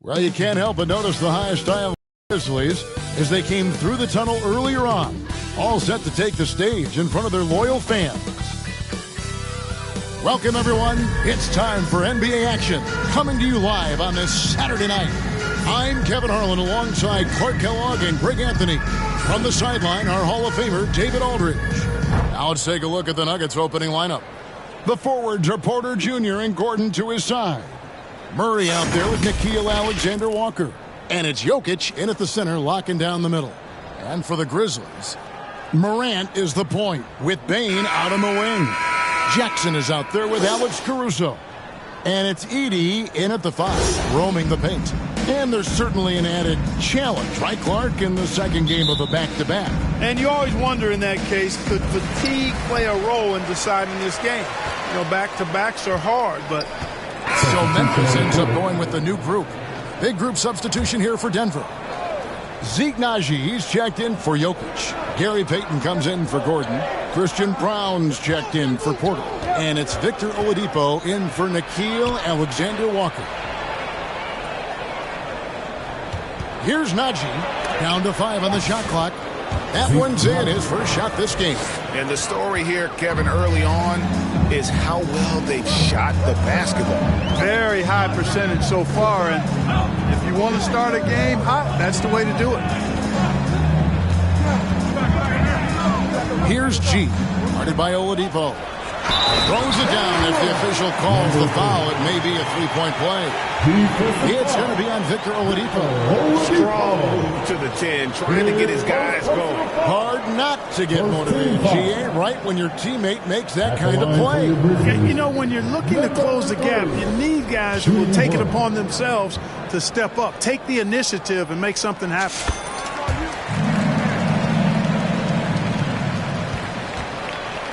Well, you can't help but notice the high style of the Grizzlies as they came through the tunnel earlier on, all set to take the stage in front of their loyal fans. Welcome, everyone. It's time for NBA action, coming to you live on this Saturday night. I'm Kevin Harlan alongside Clark Kellogg and Greg Anthony. From the sideline, our Hall of Famer, David Aldridge. Now let's take a look at the Nuggets opening lineup. The forwards are Porter Jr. and Gordon to his side. Murray out there with Nickeil Alexander-Walker. And it's Jokic in at the center, locking down the middle. And for the Grizzlies, Morant is the point with Bane out on the wing. Jackson is out there with Alex Caruso. And it's Edey in at the 5, roaming the paint. And there's certainly an added challenge, right, Clark, in the second game of the back-to-back. And you always wonder in that case, could fatigue play a role in deciding this game? You know, back-to-backs are hard, but... So Memphis ends up going with the new group. Big group substitution here for Denver. Zeke Najee's checked in for Jokic. Gary Payton comes in for Gordon. Christian Brown's checked in for Porter. And it's Victor Oladipo in for Nickeil Alexander-Walker. Here's Najee, down to 5 on the shot clock. That one's in, his first shot this game. And the story here, Kevin, early on is how well they've shot the basketball. Very high percentage so far, and if you want to start a game hot, that's the way to do it. Here's G, guarded by Oladipo. Throws it down. If the official calls the foul, it may be a three-point play. It's going to be on Victor Oladipo. Strong move to the 10, trying to get his guys going. Hard not to get motivated. G ain't right when your teammate makes that kind of play. You know, when you're looking to close the gap, you need guys who will take it upon themselves to step up, take the initiative, and make something happen.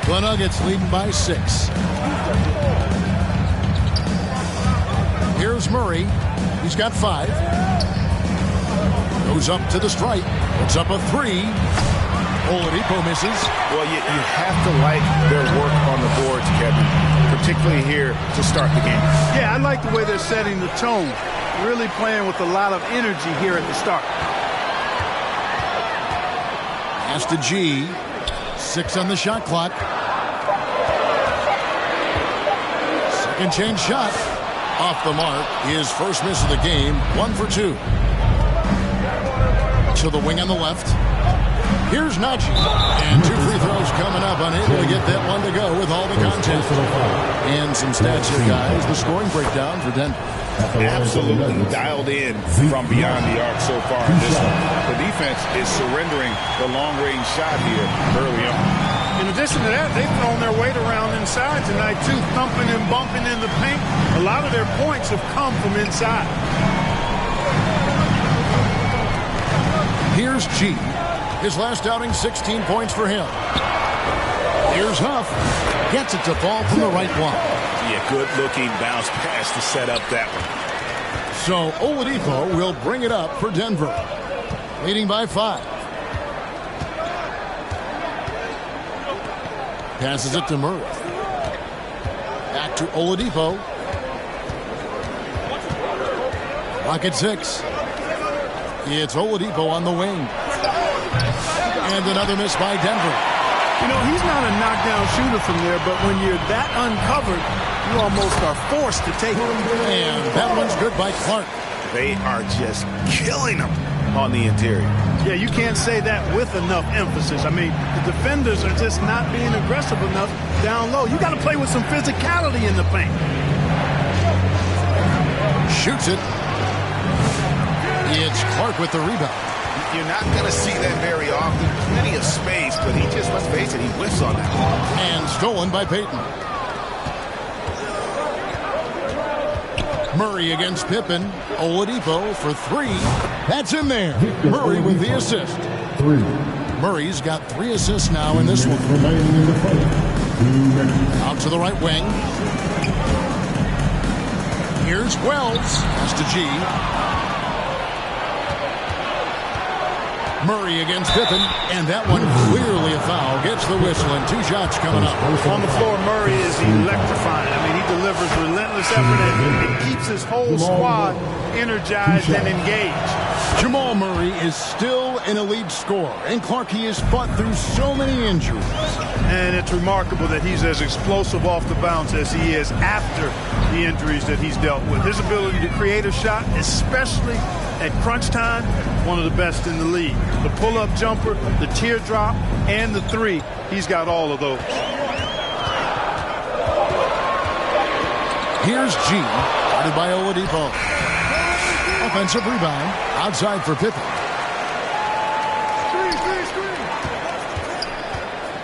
The Nuggets leading by 6. Here's Murray. He's got 5. Goes up to the stripe. Puts up a 3. Oladipo misses. Well, you have to like their work on the boards, Kevin, particularly here to start the game. Yeah, I like the way they're setting the tone. Really playing with a lot of energy here at the start. Pass to G. 6 on the shot clock. Second change shot. Off the mark. His first miss of the game. 1 for 2. To the wing on the left. Here's Najee. And 2 free throws coming up. Unable to get that one to go with all the contact. And some stats here, guys. The scoring breakdown for Denver. Absolutely dialed in from beyond the arc so far in this one. The defense is surrendering the long-range shot here early on. In addition to that, they've thrown their weight around inside tonight, too, thumping and bumping in the paint. A lot of their points have come from inside. Here's G. His last outing, 16 points for him. Here's Huff. Gets it to fall from the right block. Yeah, good-looking bounce pass to set up that one. So Oladipo will bring it up for Denver, leading by 5. Passes it to Murray. Back to Oladipo. Lock at 6. It's Oladipo on the wing. And another miss by Denver. You know, he's not a knockdown shooter from there, but when you're that uncovered, you almost are forced to take it. And that one's good by Clark. They are just killing him on the interior. Yeah, you can't say that with enough emphasis. I mean, the defenders are just not being aggressive enough down low. You got to play with some physicality in the paint. Shoots it. It's Clark with the rebound. You're not going to see that very often. Plenty of space, but he just, let's face it, he whiffs on that. And stolen by Payton. Murray against Pippen. Oladipo for 3. That's in there. Murray with the assist. 3. Murray's got 3 assists now in this one. Out to the right wing. Here's Wells. Pass to G. Murray against Pippen, and that one clearly a foul. Gets the whistle, and 2 shots coming up. On the floor, Murray is electrifying. I mean, he delivers delivers relentless effort and keeps his whole squad energized and engaged. Jamal Murray is still an elite scorer, and Clark, he has fought through so many injuries. And it's remarkable that he's as explosive off the bounce as he is after the injuries that he's dealt with. His ability to create a shot, especially at crunch time, one of the best in the league. The pull-up jumper, the teardrop, and the three, he's got all of those. Here's G, guarded by Oladipo. Offensive rebound, outside for Pippen.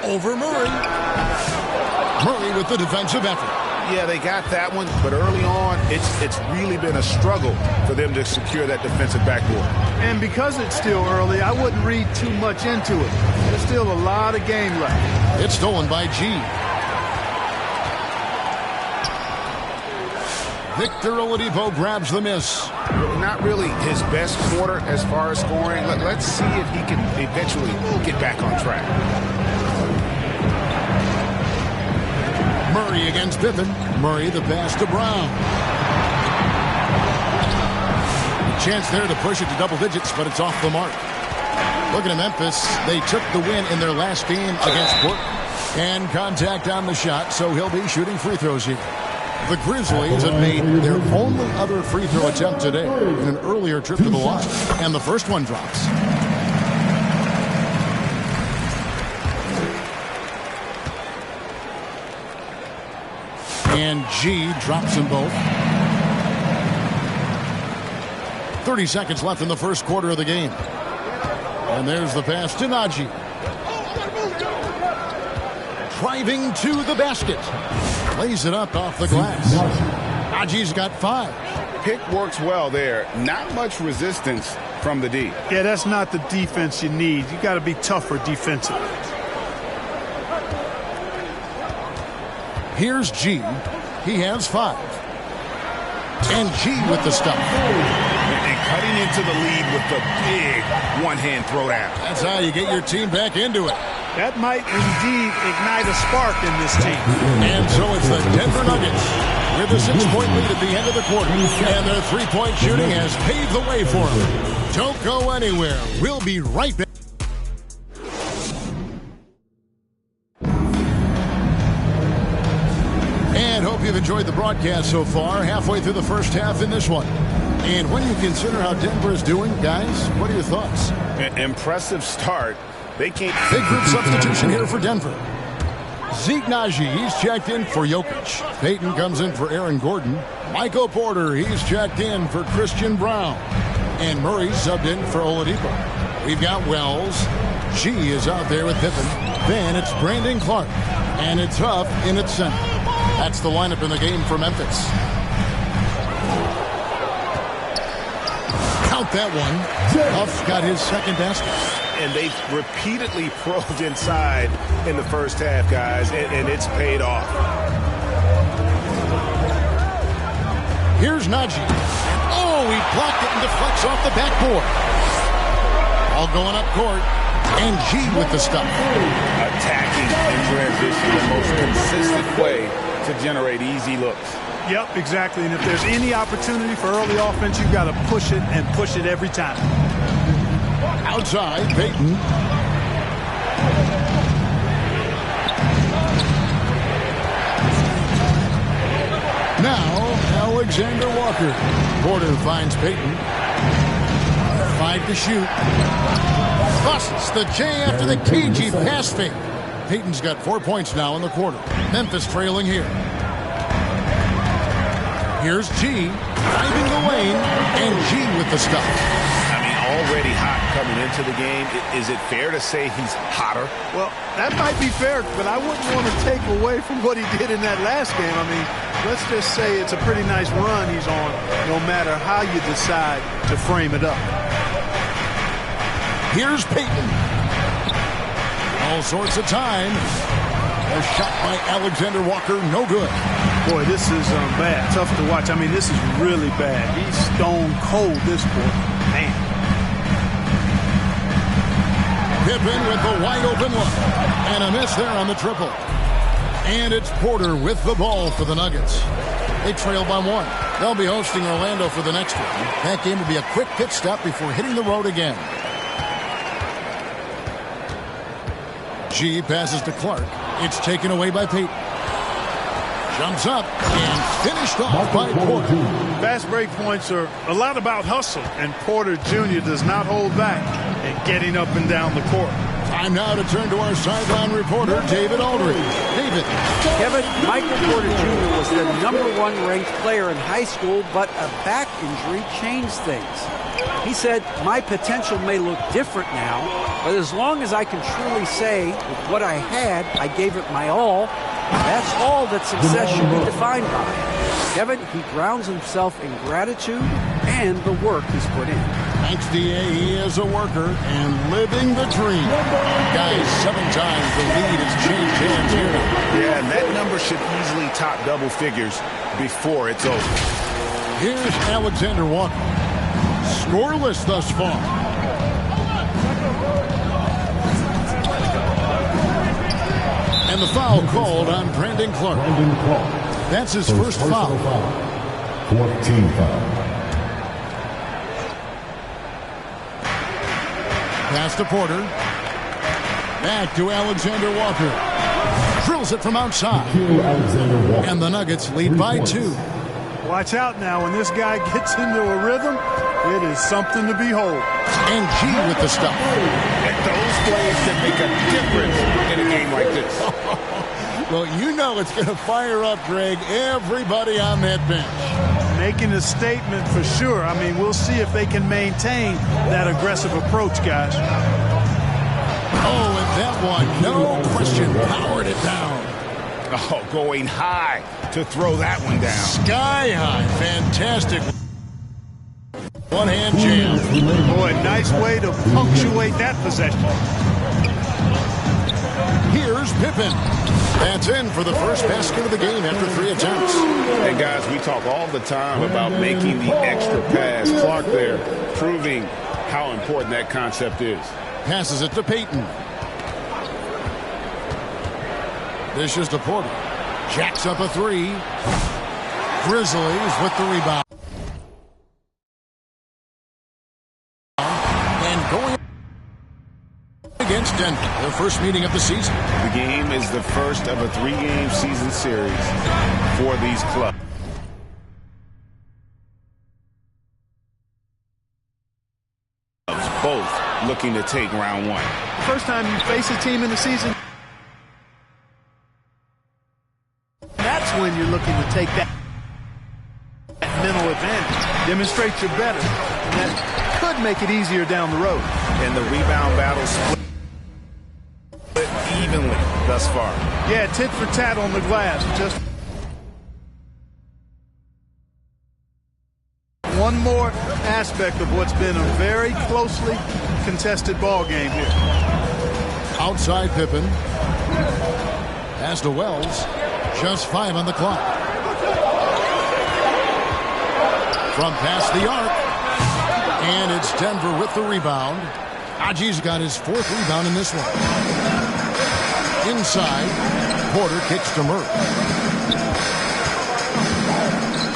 Over Murray. Murray with the defensive effort. Yeah, they got that one, but early on, it's really been a struggle for them to secure that defensive backboard. And because it's still early, I wouldn't read too much into it. There's still a lot of game left. It's stolen by G. Victor Oladipo grabs the miss. Not really his best quarter as far as scoring. Let's see if he can eventually get back on track. Murray against Pippen. Murray the pass to Brown. Chance there to push it to double digits, but it's off the mark. Looking at Memphis, they took the win in their last game against Portland. And contact on the shot, so he'll be shooting free throws here. The Grizzlies have made their only other free throw attempt today in an earlier trip to the line, and the first one drops. And G drops them both. 30 seconds left in the first quarter of the game. And there's the pass to Najee. Driving to the basket. Lays it up off the glass. Najee's got 5. Pick works well there. Not much resistance from the D. Yeah, that's not the defense you need. You got to be tougher defensively. Here's G. He has 5. And G with the stuff. And cutting into the lead with the big one-hand throwdown. That's how you get your team back into it. That might indeed ignite a spark in this team. And so it's the Denver Nuggets with a 6-point lead at the end of the quarter. And their three-point shooting has paved the way for them. Don't go anywhere. We'll be right back. And hope you've enjoyed the broadcast so far. Halfway through the first half in this one. And when you consider how Denver is doing, guys, what are your thoughts? Impressive start. They can't. Big group substitution here for Denver. Zeke Najee, he's checked in for Jokic. Payton comes in for Aaron Gordon. Michael Porter, he's checked in for Christian Brown. And Murray subbed in for Oladipo. We've got Wells. G is out there with Pippen. Then it's Brandon Clark. And it's Huff in its center. That's the lineup in the game for Memphis. Count that one. Huff's got his second basket. And they've repeatedly probed inside in the first half, guys, and it's paid off. Here's Najee. Oh, he blocked it and deflects off the backboard. All going up court. And G with the stuff. Attacking in transition, the most consistent way to generate easy looks. Yep, exactly. And if there's any opportunity for early offense, you've got to push it and push it every time. Outside, Payton. Now, Alexander Walker. Porter finds Payton. 5 to shoot. Busts the J after the cagey pass fake. Payton's got 4 points now in the quarter. Memphis trailing here. Here's G, driving the lane, and G with the stuff. I mean, already hot coming into the game. Is it fair to say he's hotter? Well, that might be fair, but I wouldn't want to take away from what he did in that last game. I mean, let's just say it's a pretty nice run he's on, no matter how you decide to frame it up. Here's Payton. All sorts of time. A shot by Alexander Walker, no good. Boy, this is bad. Tough to watch. I mean, this is really bad. He's stone cold this quarter. Man. Pippen with the wide open look. And a miss there on the triple. And it's Porter with the ball for the Nuggets. They trail by 1. They'll be hosting Orlando for the next one. That game will be a quick pit stop before hitting the road again. G passes to Clark. It's taken away by Peyton. Jumps up and finished off by Porter. Fast break points are a lot about hustle, and Porter Jr. does not hold back in getting up and down the court. Time now to turn to our sideline reporter, David Aldridge. David. Kevin, Michael Porter Jr. was the #1 ranked player in high school, but a back injury changed things. He said, "My potential may look different now, but as long as I can truly say with what I had, I gave it my all, that's all that success should be defined by." Kevin, he grounds himself in gratitude and the work he's put in. Thanks, D.A. He is a worker and living the dream. Guys, 7 times the lead has changed hands here. Yeah, and that number should easily top double figures before it's over. Here's Alexander Walker. Scoreless thus far. And the foul called on Brandon Clark. That's his first foul. 14 foul. Pass to Porter. Back to Alexander Walker. Drills it from outside. And the Nuggets lead by 2. Watch out now. When this guy gets into a rhythm, it is something to behold. And G with the stuff. And those plays that make a difference in a game like this. Well, you know it's going to fire up, Greg, everybody on that bench. Making a statement for sure. I mean, we'll see if they can maintain that aggressive approach, guys. Oh, and that one, no question, powered it down. Oh, going high to throw that one down. Sky high. Fantastic. One-hand jam. Boy, nice way to punctuate that possession. Here's Pippen. That's in for the first basket of the game after 3 attempts. Hey, guys, we talk all the time about making the extra pass. Clark there proving how important that concept is. Passes it to Peyton. Dishes to Porter. Jacks up a 3. Grizzlies with the rebound. And going against Denver, their first meeting of the season. The game is the first of a 3-game season series for these clubs. Both looking to take round 1. First time you face a team in the season, that's when you're looking to take that mental advantage. Demonstrate you're better. And that could make it easier down the road. And the rebound battle split evenly thus far. Yeah, tit for tat on the glass. Just one more aspect of what's been a very closely contested ball game here. Outside Pippen. Pass to Wells. Just 5 on the clock. From past the arc. And it's Denver with the rebound. Aji's got his 4th rebound in this one. Inside. Porter kicks to Murray.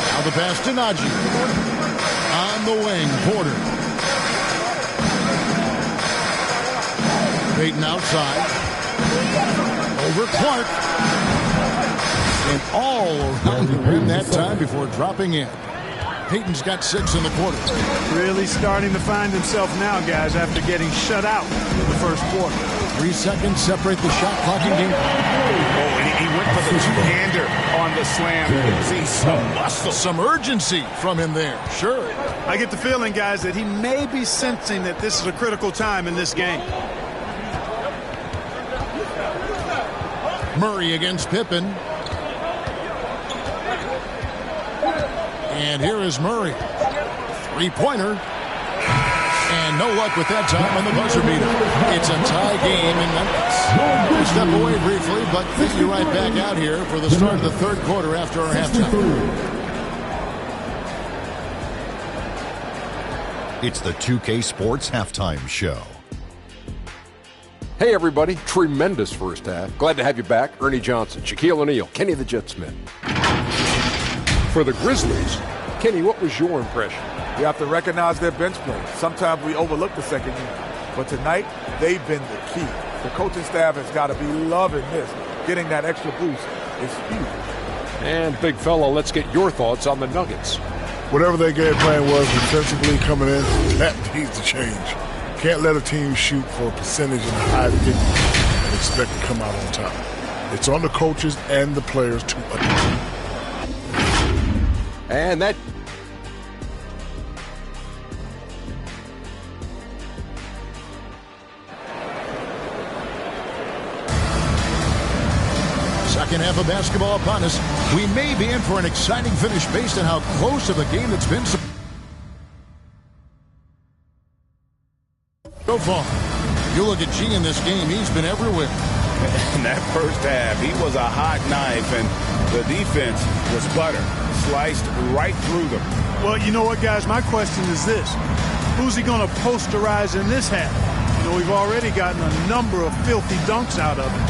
Now the pass to Najee. On the wing, Porter. Peyton outside. Over Clark. And all around the rim that time before dropping in. Peyton's got 6 in the quarter. Really starting to find himself now, guys, after getting shut out in the first quarter. 3 seconds separate the shot clock and game. Oh, and he went for the two-hander on the slam. See some muscle. Some urgency from him there, sure. I get the feeling, guys, that he may be sensing that this is a critical time in this game. Murray against Pippen. And here is Murray. 3-pointer. And no luck with that time on the buzzer beater. It's a tie game in Memphis. We'll step away briefly, but we'll be right back out here for the start of the 3rd quarter after our halftime. It's the 2K Sports Halftime Show. Hey everybody, tremendous first half. Glad to have you back. Ernie Johnson, Shaquille O'Neal, Kenny the Jet Smith. for the Grizzlies. Kenny, what was your impression? You have to recognize their bench play. Sometimes we overlook the second unit. But tonight, they've been the key. The coaching staff has got to be loving this. Getting that extra boost is huge. And big fella, let's get your thoughts on the Nuggets. Whatever their game plan was defensively coming in, that needs to change. Can't let a team shoot for a percentage in the high 50s and expect to come out on top. It's on the coaches and the players to adapt. And that second half of basketball upon us. We may be in for an exciting finish based on how close of a game it's been so far. You look at G in this game, he's been everywhere. In that first half, he was a hot knife, and the defense was butter. Sliced right through them. Well, you know what, guys? My question is this. Who's he going to posterize in this half? You know, we've already gotten a number of filthy dunks out of it.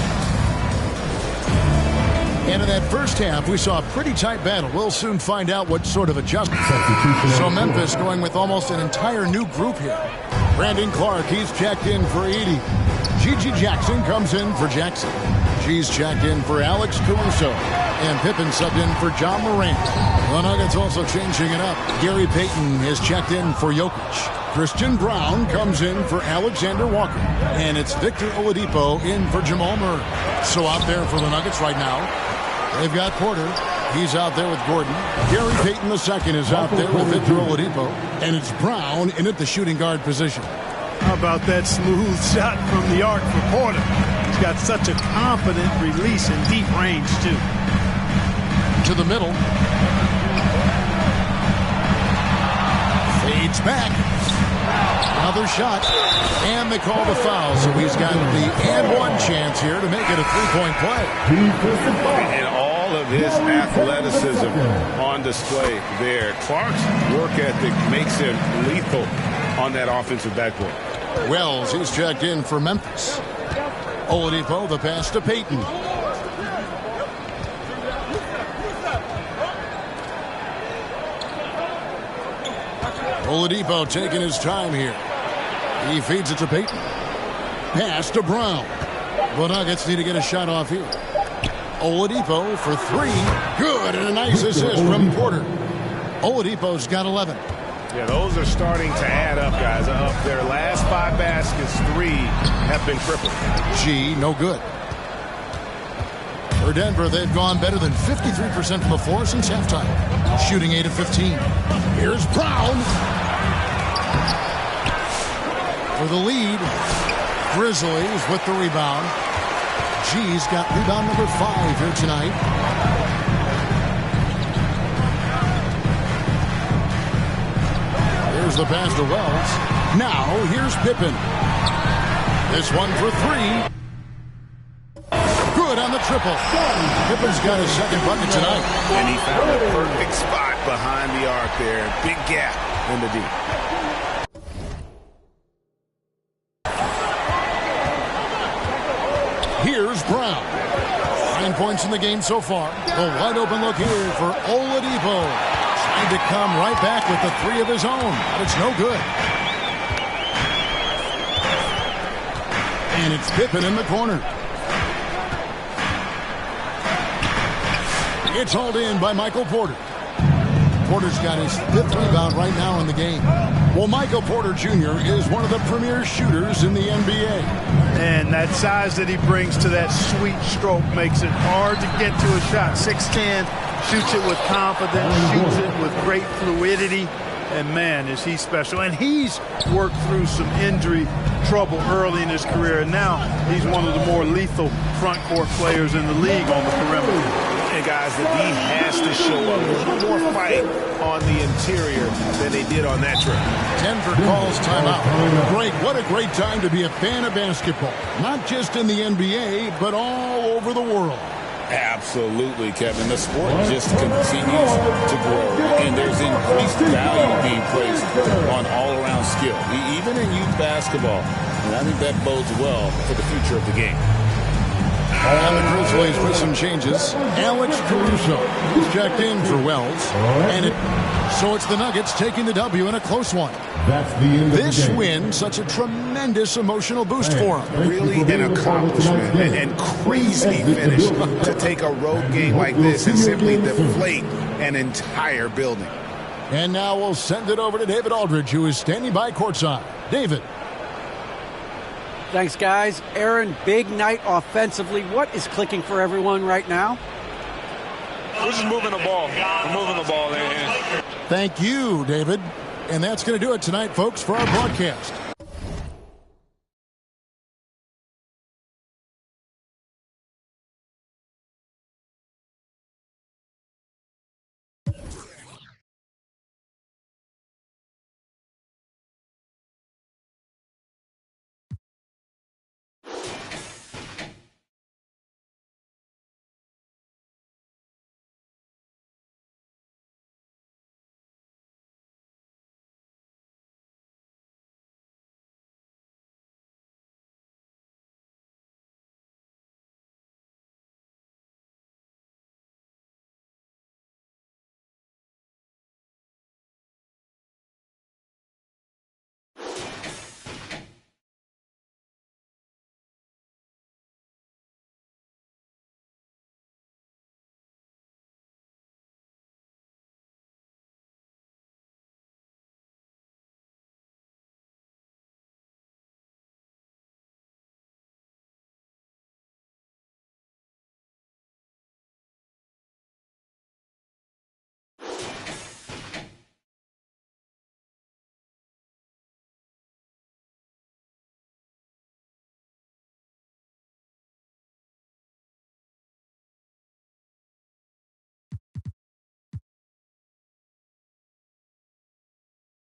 And in that first half, we saw a pretty tight battle. We'll soon find out what sort of adjustment. So Memphis going with almost an entire new group here. Brandon Clark, he's checked in for Edey. Gigi Jackson comes in for Jackson. G's checked in for Alex Caruso. And Pippen subbed in for John Morant. The Nuggets also changing it up. Gary Payton is checked in for Jokic. Christian Brown comes in for Alexander Walker. And it's Victor Oladipo in for Jamal Murray. So out there for the Nuggets right now, they've got Porter. He's out there with Gordon. Gary Payton II is out there with Victor Oladipo. And it's Brown in at the shooting guard position. How about that smooth shot from the arc for Porter? He's got such a confident release in deep range, too. To the middle. Fades back. Another shot. And they call the foul. So he's got the and one chance here to make it a three-point play. And all of his athleticism on display there. Clark's work ethic makes him lethal on that offensive backboard. Wells, he's checked in for Memphis. Oladipo, the pass to Payton. Oladipo taking his time here. He feeds it to Payton. Pass to Brown. The Nuggets need to get a shot off here. Oladipo for three. Good, and a nice assist from Porter. Oladipo's got 11. Yeah, those are starting to add up, guys. Of their last 5 baskets, 3 have been triple. G, no good. For Denver, they've gone better than 53% from the floor since halftime. Shooting 8 of 15. Here's Brown. For the lead, Grizzlies with the rebound. G's got rebound number 5 here tonight. Here's the pass to Wells. Now, here's Pippen. This one for 3. Good on the triple. Pippen's got his second bucket tonight. And he found the perfect spot behind the arc there. Big gap in the deep. Here's Brown. 9 points in the game so far. The wide open look here for Oladipo. Trying to come right back with the 3 of his own, but it's no good. And it's Pippen in the corner. It's hauled in by Michael Porter. Porter's got his 5th rebound right now in the game. Well, Michael Porter Jr. is one of the premier shooters in the NBA. And that size that he brings to that sweet stroke makes it hard to get to a shot. 6'10", shoots it with confidence, shoots it with great fluidity. And, man, is he special. And he's worked through some injury trouble early in his career. And now he's one of the more lethal front court players in the league on the perimeter. And, guys, the D has to show up. A little more fight on the interior than they did on that trip. Denver calls timeout. Great. What a great time to be a fan of basketball. Not just in the NBA, but all over the world. Absolutely, Kevin. The sport just continues to grow, and there's increased value being placed on all-around skill, even in youth basketball. And I think that bodes well for the future of the game. And the Grizzlies with some changes. Alex Caruso is checked in for Wells. So it's the Nuggets taking the W in a close one. This win, such a tremendous emotional boost for them. Really an accomplishment and crazy finish to take a road game like this and simply deflate an entire building. And now we'll send it over to David Aldridge, who is standing by courtside. David. Thanks, guys. Aaron, big night offensively. What is clicking for everyone right now? We're just moving the ball. We're moving the ball. Thank you, David. And that's going to do it tonight, folks, for our broadcast.